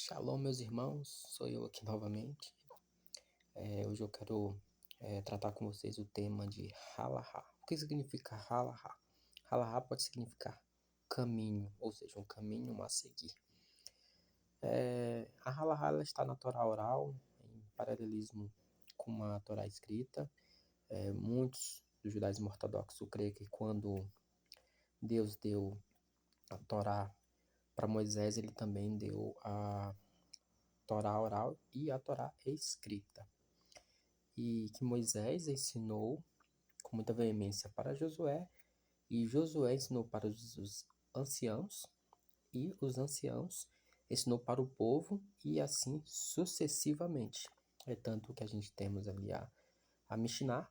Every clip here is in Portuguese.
Shalom, meus irmãos, sou eu aqui novamente. Hoje eu quero tratar com vocês o tema de Halahá. O que significa Halahá? Halahá pode significar caminho, ou seja, um caminho a seguir. A Halahá ela está na Torá oral, em paralelismo com a Torá escrita. Muitos do judaísmo ortodoxo creem que quando Deus deu a Torá para Moisés, ele também deu a Torá oral e a Torá escrita. E que Moisés ensinou com muita veemência para Josué, e Josué ensinou para os anciãos, e os anciãos ensinou para o povo, e assim sucessivamente. É tanto que a gente temos ali a Mishnah,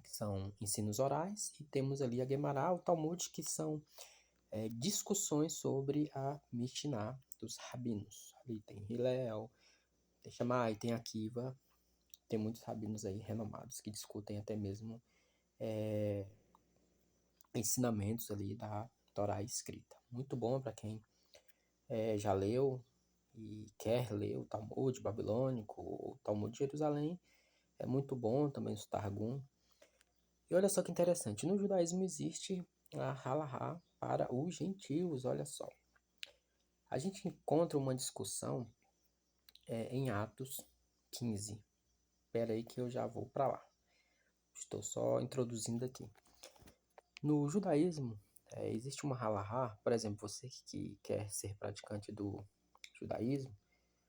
que são ensinos orais, e temos ali a Guemará, o Talmud, que são discussões sobre a Mishnah dos rabinos. Ali tem Hillel, tem Shammai, tem Akiva, tem muitos rabinos aí renomados que discutem até mesmo ensinamentos ali da Torá escrita. Muito bom para quem já leu e quer ler o Talmud babilônico, o Talmud de Jerusalém. É muito bom também o Targum. E olha só que interessante, no judaísmo existe a Halahá para os gentios, olha só. A gente encontra uma discussão em Atos 15. Espera aí que eu já vou para lá. Estou só introduzindo aqui. No judaísmo, existe uma halahá, por exemplo, você que quer ser praticante do judaísmo,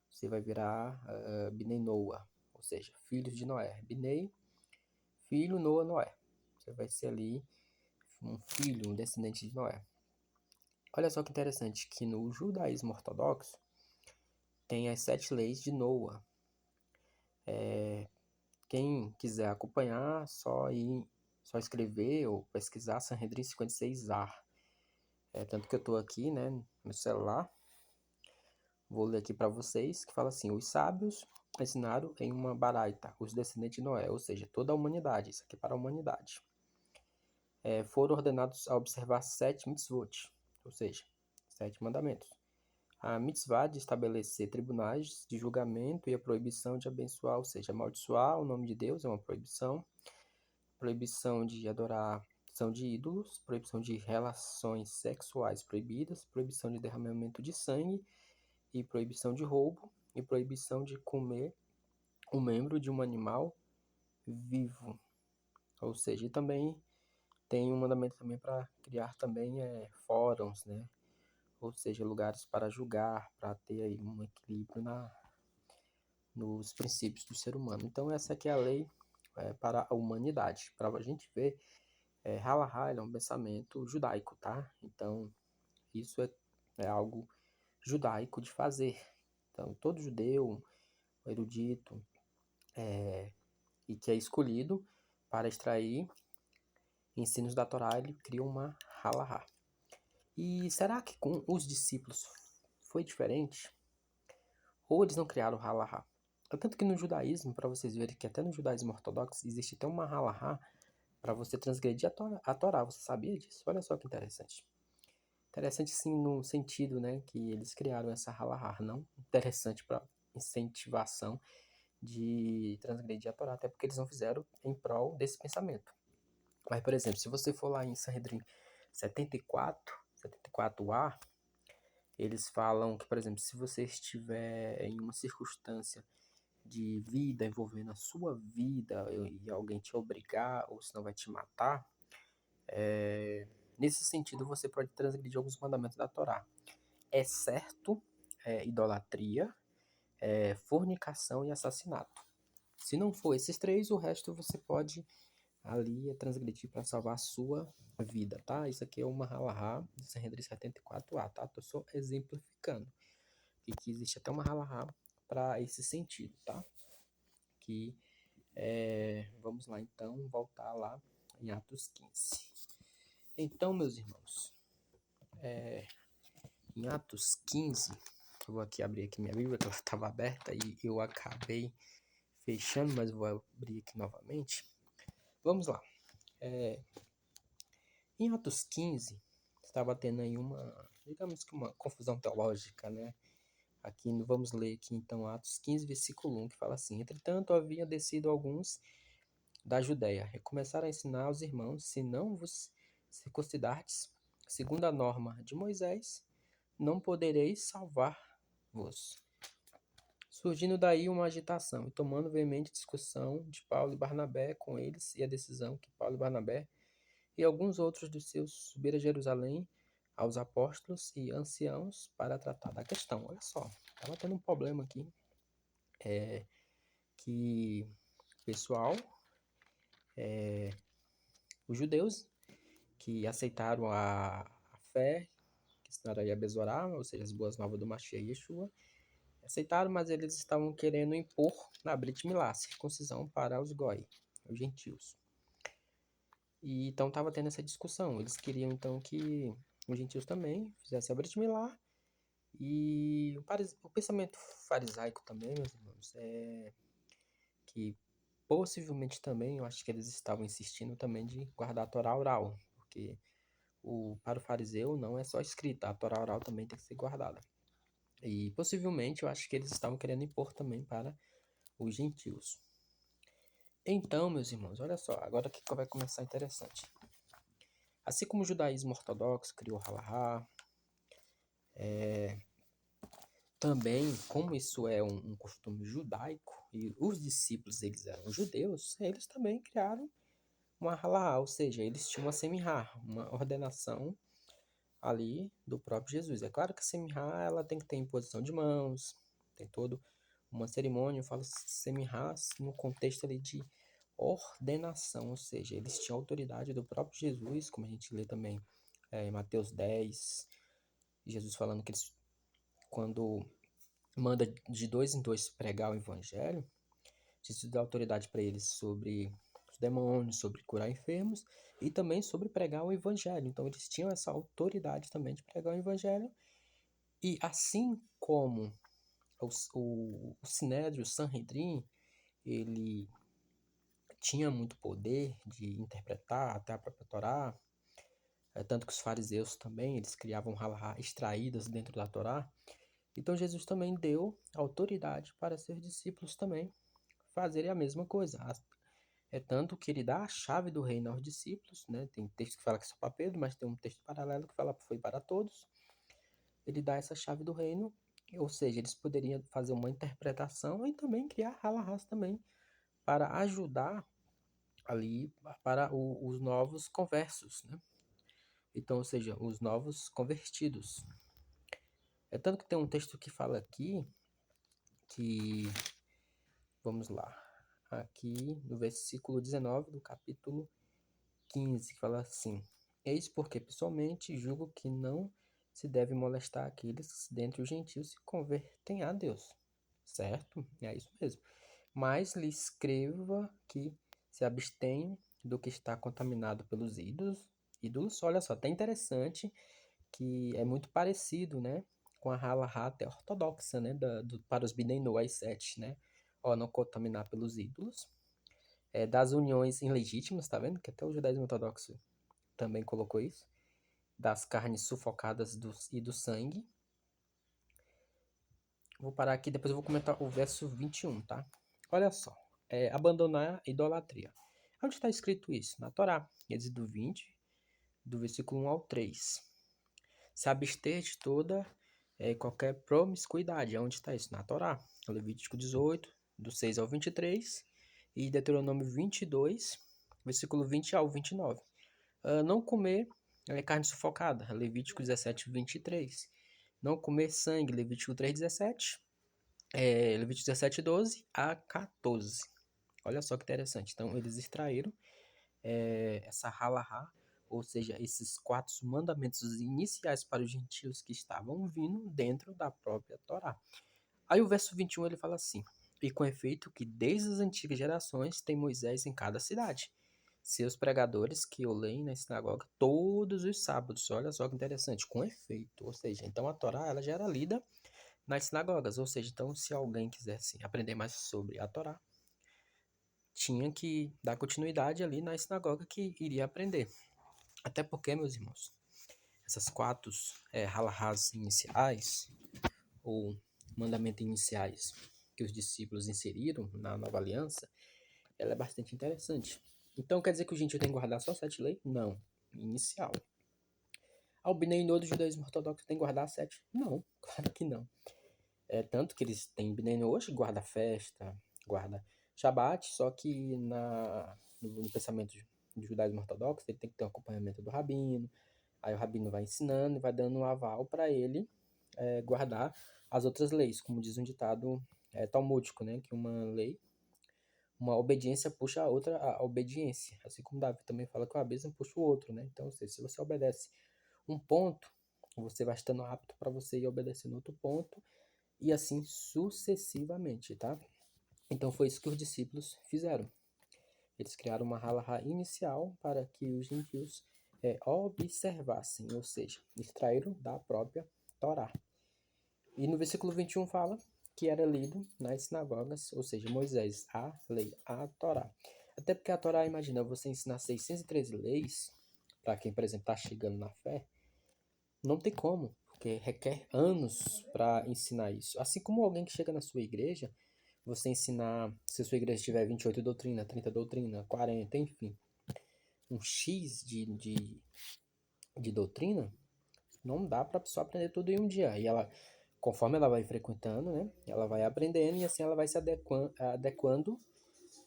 você vai virar Bnei Noah, ou seja, filhos de Noé. Bnei, filho, Noah, Noé. Você vai ser ali um filho, um descendente de Noé. Olha só que interessante que no judaísmo ortodoxo tem as 7 leis de Noah. Quem quiser acompanhar, só escrever ou pesquisar Sanhedrin 56a. Tanto que eu estou aqui, né, no celular. Vou ler aqui para vocês, que fala assim: os sábios ensinaram em uma baraita os descendentes de Noé, ou seja, toda a humanidade, isso aqui é para a humanidade. Foram ordenados a observar 7 mitzvot, ou seja, 7 mandamentos. A mitzvah de estabelecer tribunais de julgamento e a proibição de abençoar, ou seja, amaldiçoar o nome de Deus é uma proibição. Proibição de adoração de ídolos, proibição de relações sexuais proibidas, proibição de derramamento de sangue, e proibição de roubo, e proibição de comer um membro de um animal vivo. Ou seja, e também tem um mandamento também para criar também fóruns, né? Ou seja, lugares para julgar, para ter aí um equilíbrio nos princípios do ser humano. Então essa aqui é a lei para a humanidade. Para a gente ver, Halahá é um pensamento judaico, tá? Então isso é algo judaico de fazer. Então todo judeu, erudito, e que é escolhido para extrair ensinos da Torá, ele cria uma halahá. E será que com os discípulos foi diferente? Ou eles não criaram halahá? Tanto que no judaísmo, para vocês verem que até no judaísmo ortodoxo existe até uma halahá para você transgredir a Torá. Você sabia disso? Olha só que interessante. Interessante sim no sentido, né, que eles criaram essa halahá, não interessante para incentivação de transgredir a Torá, até porque eles não fizeram em prol desse pensamento. Mas, por exemplo, se você for lá em Sanhedrin 74a, eles falam que, por exemplo, se você estiver em uma circunstância de vida envolvendo a sua vida e alguém te obrigar ou senão vai te matar, nesse sentido você pode transgredir alguns mandamentos da Torá, exceto idolatria, fornicação e assassinato. Se não for esses 3, o resto você pode ali transgredir para salvar a sua vida, tá? Isso aqui é uma halahá do Sanhedrin 74a, tá? Tô só exemplificando. E que existe até uma halahá para esse sentido, tá? Que vamos lá então, voltar lá em Atos 15. Então, meus irmãos, em Atos 15, eu vou aqui abrir aqui minha Bíblia, que ela estava aberta e eu acabei fechando, mas vou abrir aqui novamente. Vamos lá. Em Atos 15, estava tendo aí digamos que uma confusão teológica, né? Vamos ler aqui então Atos 15, versículo 1, que fala assim: Entretanto, havia descido alguns da Judéia e começaram a ensinar aos irmãos: se não vos circuncidardes, segundo a norma de Moisés, não podereis salvar-vos. Surgindo daí uma agitação e tomando veemente discussão de Paulo e Barnabé com eles, e a decisão que Paulo e Barnabé e alguns outros dos seus subiram a Jerusalém aos apóstolos e anciãos para tratar da questão. Olha só, estava tendo um problema aqui, que o pessoal, os judeus, que aceitaram a fé, que era Besorá, ou seja, as boas novas do Mashiach Yeshua, aceitaram, mas eles estavam querendo impor na Brit Milá, circuncisão para os goi, os gentios. E então estava tendo essa discussão. Eles queriam então que os gentios também fizessem a Brit Milá. E o pensamento farisaico também, meus irmãos, é que possivelmente também, eu acho que eles estavam insistindo também de guardar a Torá oral, porque para o fariseu não é só escrita, a Torá oral também tem que ser guardada. E possivelmente eu acho que eles estavam querendo impor também para os gentios. Então, meus irmãos, olha só, agora que vai começar interessante. Assim como o judaísmo ortodoxo criou o halahá, também, como isso é um costume judaico, e os discípulos eles eram judeus, eles também criaram uma halahá, ou seja, eles tinham uma semihá, uma ordenação ali do próprio Jesus. É claro que a semihá ela tem que ter imposição de mãos, tem toda uma cerimônia, eu falo semihá no contexto ali de ordenação, ou seja, eles tinham autoridade do próprio Jesus, como a gente lê também em Mateus 10, Jesus falando que eles, quando manda de 2 em 2 pregar o evangelho, Jesus dá autoridade para eles sobre os demônios, sobre curar enfermos e também sobre pregar o evangelho. Então eles tinham essa autoridade também de pregar o evangelho. E assim como o Sinédrio, o Sanhedrin, ele tinha muito poder de interpretar até a própria Torá, tanto que os fariseus também, eles criavam halahá extraídas dentro da Torá. Então Jesus também deu autoridade para seus discípulos também fazerem a mesma coisa. É tanto que ele dá a chave do reino aos discípulos, né? Tem texto que fala que é só para Pedro, mas tem um texto paralelo que fala que foi para todos. Ele dá essa chave do reino, ou seja, eles poderiam fazer uma interpretação e também criar halahás também para ajudar ali para os novos conversos, né? Então, ou seja, os novos convertidos. É tanto que tem um texto que fala aqui que, vamos lá, aqui no versículo 19 do capítulo 15, que fala assim: Eis porque pessoalmente julgo que não se deve molestar aqueles que dentre os gentios se convertem a Deus. Certo? É isso mesmo. Mas lhe escreva que se abstenham do que está contaminado pelos ídolos. Ídolos, olha só, até interessante que é muito parecido, né, com a halahá até ortodoxa, né, para os Bnei Noah, as 7, né, ó, não contaminar pelos ídolos, das uniões ilegítimas, tá vendo, que até o judaísmo ortodoxo também colocou isso, das carnes sufocadas e do sangue. Vou parar aqui, depois eu vou comentar o verso 21, tá? Olha só, abandonar a idolatria. Onde está escrito isso? Na Torá, Êxodo 20, do versículo 1 ao 3. Se abster de toda qualquer promiscuidade. Onde está isso? Na Torá. Levítico 18, do 6 ao 23. E Deuteronômio 22, versículo 20 ao 29. Não comer carne sufocada. Levítico 17, 23. Não comer sangue. Levítico 3, 17. Levítico 17, 12 a 14. Olha só que interessante. Então, eles extraíram essa halahá, ou seja, esses 4 mandamentos iniciais para os gentios que estavam vindo dentro da própria Torá. Aí o verso 21 ele fala assim: E com efeito que desde as antigas gerações tem Moisés em cada cidade, seus pregadores que o leem na sinagoga todos os sábados. Olha só que interessante, com efeito, ou seja, então a Torá ela já era lida nas sinagogas, ou seja, então se alguém quisesse aprender mais sobre a Torá, tinha que dar continuidade ali na sinagoga que iria aprender. Até porque, meus irmãos, essas 4 halahás iniciais, ou mandamentos iniciais que os discípulos inseriram na nova aliança, ela é bastante interessante. Então quer dizer que o gentio tem que guardar só 7 leis? Não. Inicial. O Bnei do judaísmo ortodoxo tem que guardar 7? Não, claro que não. Tanto que eles têm Bnei hoje, guarda festa, guarda Shabat, só que no pensamento do judaísmo ortodoxo ele tem que ter um acompanhamento do rabino, aí o rabino vai ensinando e vai dando um aval para ele guardar as outras leis, como diz um ditado talmúdico, né, que uma obediência puxa a outra a obediência, assim como Davi também fala que o abismo puxa o outro, né? Então, ou seja, se você obedece um ponto, você vai estando apto para você ir obedecendo outro ponto e assim sucessivamente, tá? Então foi isso que os discípulos fizeram. Eles criaram uma halahá inicial para que os gentios observassem, ou seja, extraíram da própria Torá. E no versículo 21 fala que era lido nas sinagogas, ou seja, Moisés, a lei, a Torá. Até porque a Torá, imagina, você ensinar 613 leis, para quem, por exemplo, está chegando na fé, não tem como, porque requer anos para ensinar isso. Assim como alguém que chega na sua igreja, você ensinar, se a sua igreja tiver 28 doutrina, 30 doutrina, 40, enfim, um X de doutrina, não dá para a pessoa aprender tudo em um dia. E ela, conforme ela vai frequentando, né, ela vai aprendendo e assim ela vai se adequando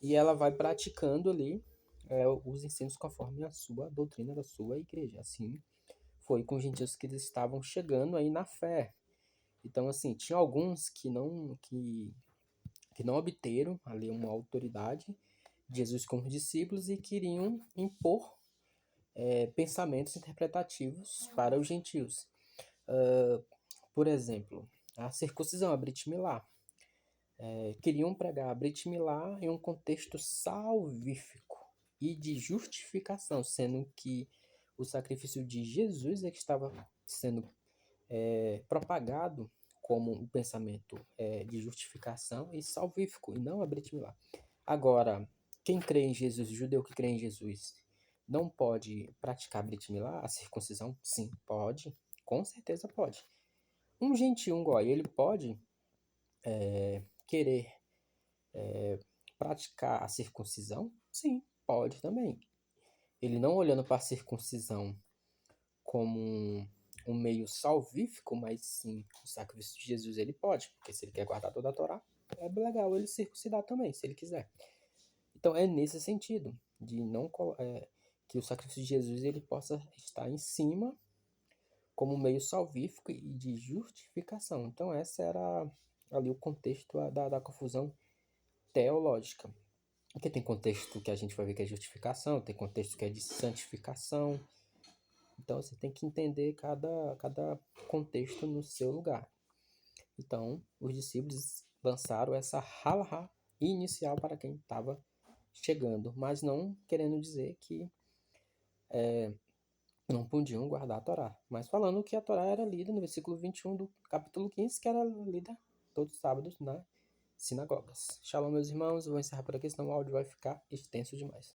e ela vai praticando ali os ensinos conforme a sua doutrina da sua igreja. Assim foi com os gentios que eles estavam chegando aí na fé. Então, assim, tinha alguns que não obteram ali uma autoridade de Jesus como discípulos e queriam impor pensamentos interpretativos para os gentios. Por exemplo, a circuncisão, a Brit Milá. Queriam pregar a Brit Milá em um contexto salvífico e de justificação, sendo que o sacrifício de Jesus é que estava sendo propagado como um pensamento de justificação e salvífico, e não a Brit Milá. Agora, quem crê em Jesus, o judeu que crê em Jesus, não pode praticar a Brit Milá, a circuncisão? Sim, pode, com certeza pode. Um gentio, um goi, ele pode querer praticar a circuncisão? Sim, pode também. Ele não olhando para a circuncisão como um meio salvífico, mas sim o sacrifício de Jesus ele pode, porque se ele quer guardar toda a Torá, é legal ele circuncidar também, se ele quiser. Então é nesse sentido, de não que o sacrifício de Jesus ele possa estar em cima como meio salvífico e de justificação. Então essa era ali o contexto da confusão teológica. Porque tem contexto que a gente vai ver que é justificação, tem contexto que é de santificação. Então você tem que entender cada contexto no seu lugar. Então os discípulos lançaram essa halahá inicial para quem estava chegando, mas não querendo dizer que não podiam guardar a Torá, mas falando que a Torá era lida no versículo 21 do capítulo 15, que era lida todos os sábados nas sinagogas. Shalom, meus irmãos, eu vou encerrar por aqui, senão o áudio vai ficar extenso demais.